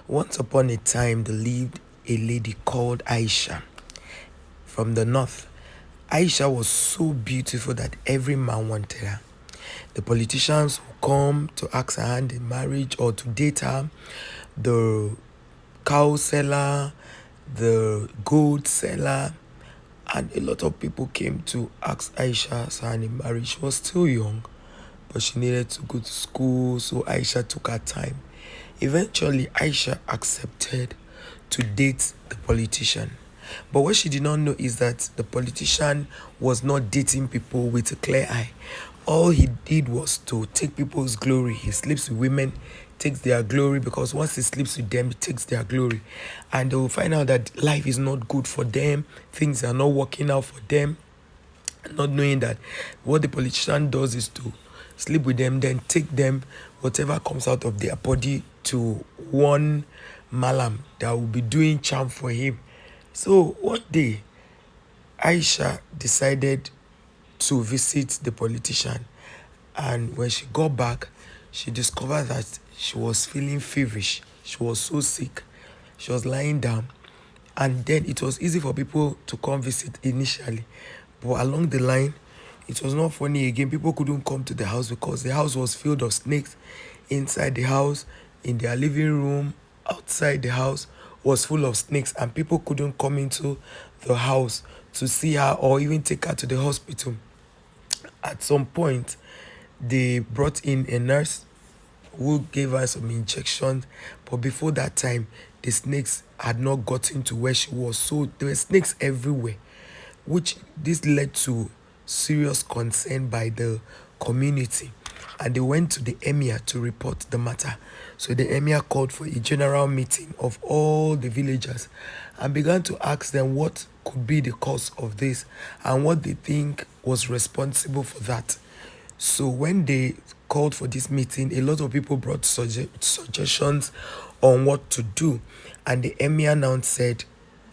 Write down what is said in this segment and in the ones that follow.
Once upon a time, there lived a lady called Aisha from the north. Aisha was so beautiful that every man wanted her. The politicians would come to ask her hand in marriage or to date her. The cow seller, the gold seller, and a lot of people came to ask Aisha's hand in marriage. She was still young, but she needed to go to school, so Aisha took her time. Eventually, Aisha accepted to date the politician. But what she did not know is that the politician was not dating people with a clear eye. All he did was to take people's glory. He sleeps with women, takes their glory, because once he sleeps with them, he takes their glory. And they will find out that life is not good for them, things are not working out for them, not knowing that what the politician does is to sleep with them, then take them, whatever comes out of their body, to one malam that will be doing charm for him. So one day, Aisha decided to visit the politician, and when she got back, she discovered that she was feeling feverish. She was so sick. She was lying down, and then it was easy for people to come visit initially, but along the line, it was not funny again. People couldn't come to the house because the house was filled of snakes. Inside the house, in their living room, outside the house was full of snakes, and people couldn't come into the house to see her or even take her to the hospital. At some point, they brought in a nurse who gave her some injections, but before that time, the snakes had not gotten to where she was. So there were snakes everywhere, which this led to serious concern by the community, and they went to the emir to report the matter. So the emir called for a general meeting of all the villagers and began to ask them what could be the cause of this and what they think was responsible for that. So when they called for this meeting, a lot of people brought suggestions on what to do, and the emir now said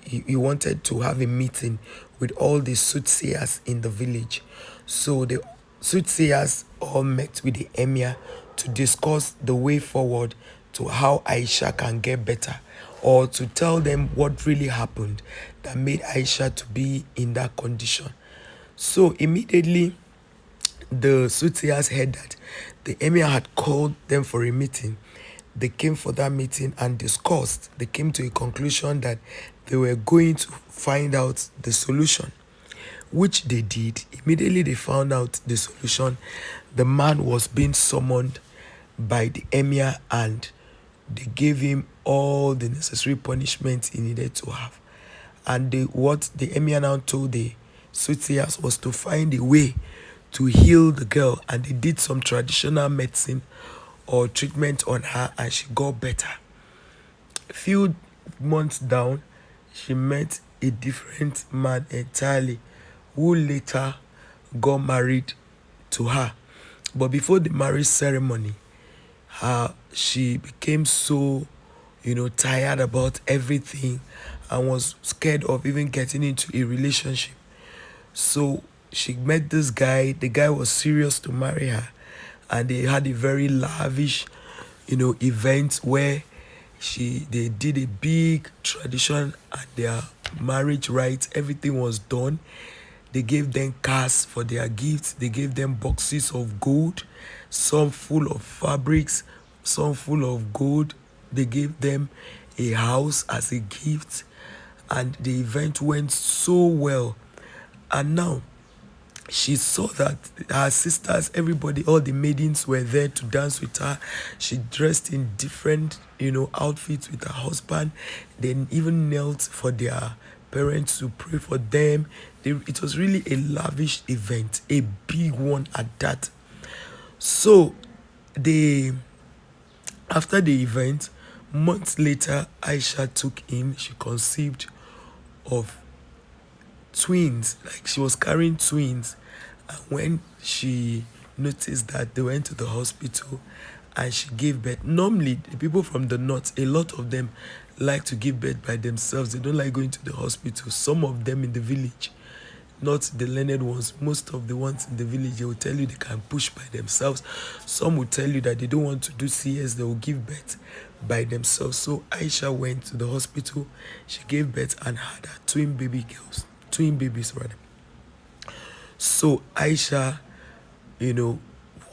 he wanted to have a meeting with all the soothsayers in the village. So the soothsayers all met with the emir to discuss the way forward to how Aisha can get better, or to tell them what really happened that made Aisha to be in that condition. So immediately the soothsayers heard that the emir had called them for a meeting. They came for that meeting and discussed. They came to a conclusion that they were going to find out the solution, which they did. Immediately they found out the solution. The man was being summoned by the emir, and they gave him all the necessary punishment he needed to have. And what the emir now told the soothsayers was to find a way to heal the girl, and they did some traditional medicine or treatment on her, and she got better. A few months down, she met a different man entirely, who later got married to her. But before the marriage ceremony, she became so, tired about everything and was scared of even getting into a relationship. So she met this guy. The guy was serious to marry her, and they had a very lavish, event where they did a big tradition at their marriage rites. Everything was done. They gave them cars for their gifts. They gave them boxes of gold, some full of fabrics, some full of gold. They gave them a house as a gift, and the event went so well. And now she saw that her sisters, everybody, all the maidens were there to dance with her. She dressed in different, outfits with her husband. They even knelt for their parents to pray for them. It was really a lavish event, a big one at that. So they, after the event, months later, Aisha took in, she conceived of twins, like she was carrying twins. And when she noticed that, they went to the hospital and she gave birth. Normally the people from the north, a lot of them like to give birth by themselves. They don't like going to the hospital, some of them in the village. not the learned ones. Most of the ones in the village, they will tell you they can push by themselves. Some will tell you that they don't want to do CS, they will give birth by themselves. So Aisha went to the hospital, she gave birth and had her twin babies rather. So Aisha, you know,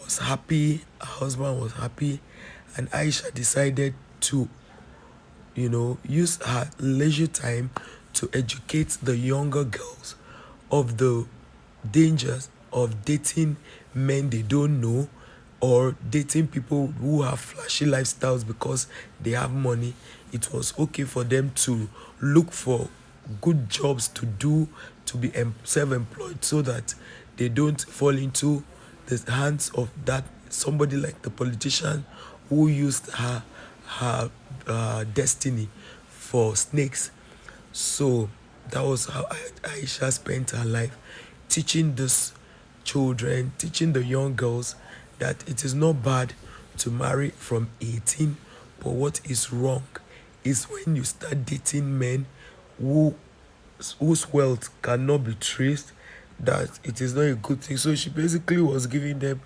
was happy, her husband was happy, and Aisha decided to, use her leisure time to educate the younger girls of the dangers of dating men they don't know, or dating people who have flashy lifestyles because they have money. It was okay for them to look for good jobs to do, to be self-employed, so that they don't fall into the hands of that somebody like the politician who used her destiny for snakes. So that was how Aisha spent her life teaching these children, teaching the young girls that it is not bad to marry from 18, but what is wrong is when you start dating men who whose wealth cannot be traced, that it is not a good thing. So she basically was giving them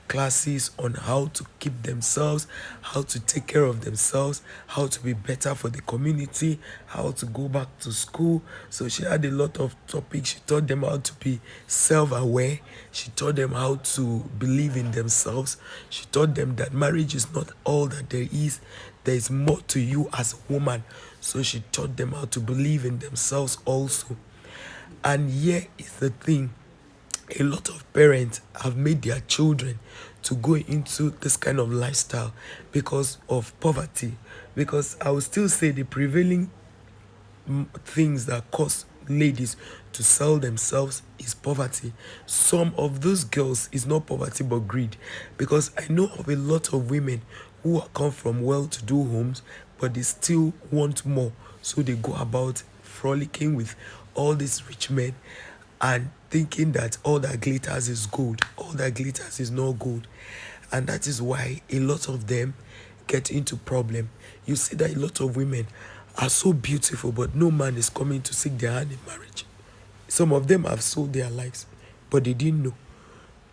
classes on how to keep themselves, how to take care of themselves, how to be better for the community, how to go back to school. So she had a lot of topics. She taught them how to be self-aware. She taught them how to believe in themselves. She taught them that marriage is not all that there is. There is more to you as a woman. So she taught them how to believe in themselves also. And here is the thing, a lot of parents have made their children to go into this kind of lifestyle because of poverty. Because I would still say the prevailing things that cause ladies to sell themselves is poverty. Some of those girls is not poverty but greed, because I know of a lot of women who come from well-to-do homes but they still want more, so they go about frolicking with all these rich men and thinking that all that glitters is gold. All that glitters is not gold. And that is why a lot of them get into problem. You see that a lot of women are so beautiful, but no man is coming to seek their hand in marriage. Some of them have sold their lives, but they didn't know.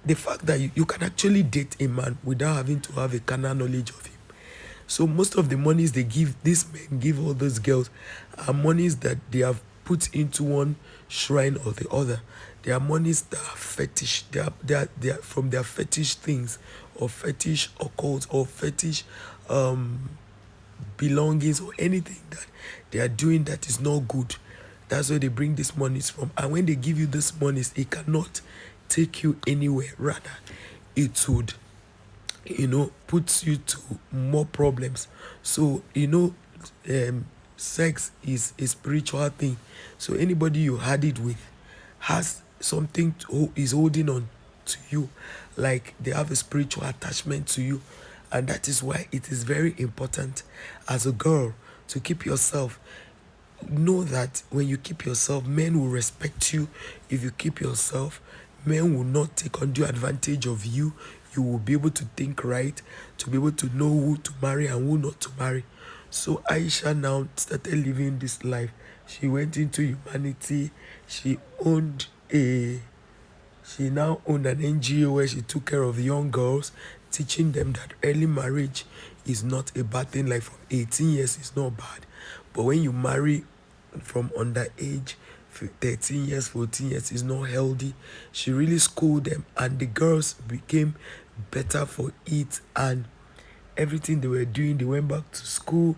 The fact that you can actually date a man without having to have a carnal knowledge of him. So most of the monies they give, these men give all those girls, are monies that they have put into one shrine or the other. They are monies that are fetish. They are from their fetish things, or fetish occult, or fetish belongings, or anything that they are doing that is not good. That's where they bring these monies from. And when they give you this monies, it cannot take you anywhere. Rather, it would, puts you to more problems. So, sex is a spiritual thing. So anybody you had it with has something is holding on to you, like they have a spiritual attachment to you. And that is why it is very important as a girl to keep yourself. Know that when you keep yourself, men will respect you. If you keep yourself, men will not take undue advantage of you. You will be able to think right, to be able to know who to marry and who not to marry. So Aisha now started living this life. She went into humanity. She now owned an NGO where she took care of young girls, teaching them that early marriage is not a bad thing. Like from 18 years is not bad. But when you marry from underage, 13 years, 14 years, is not healthy. She really schooled them, and the girls became better for it, and everything they were doing, they went back to school,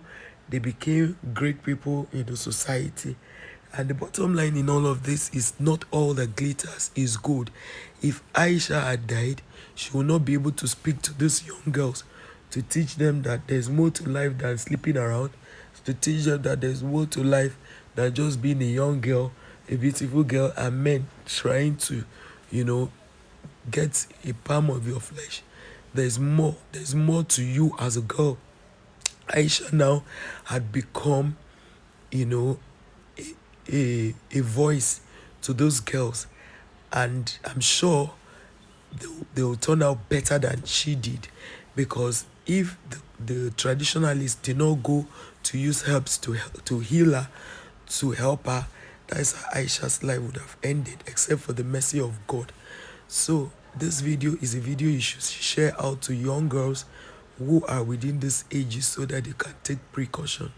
they became great people in the society. And the bottom line in all of this is not all that glitters is good. If Aisha had died, she would not be able to speak to these young girls, to teach them that there's more to life than sleeping around, to teach them that there's more to life than just being a young girl, a beautiful girl, and men trying to, get a palm of your flesh. There's more to you as a girl. Aisha now had become, a voice to those girls, and I'm sure they will turn out better than she did, because if the traditionalists did not go to use herbs to heal her, to help her, that's how Aisha's life would have ended, except for the mercy of God. So this video is a video you should share out to young girls who are within these ages so that they can take precaution.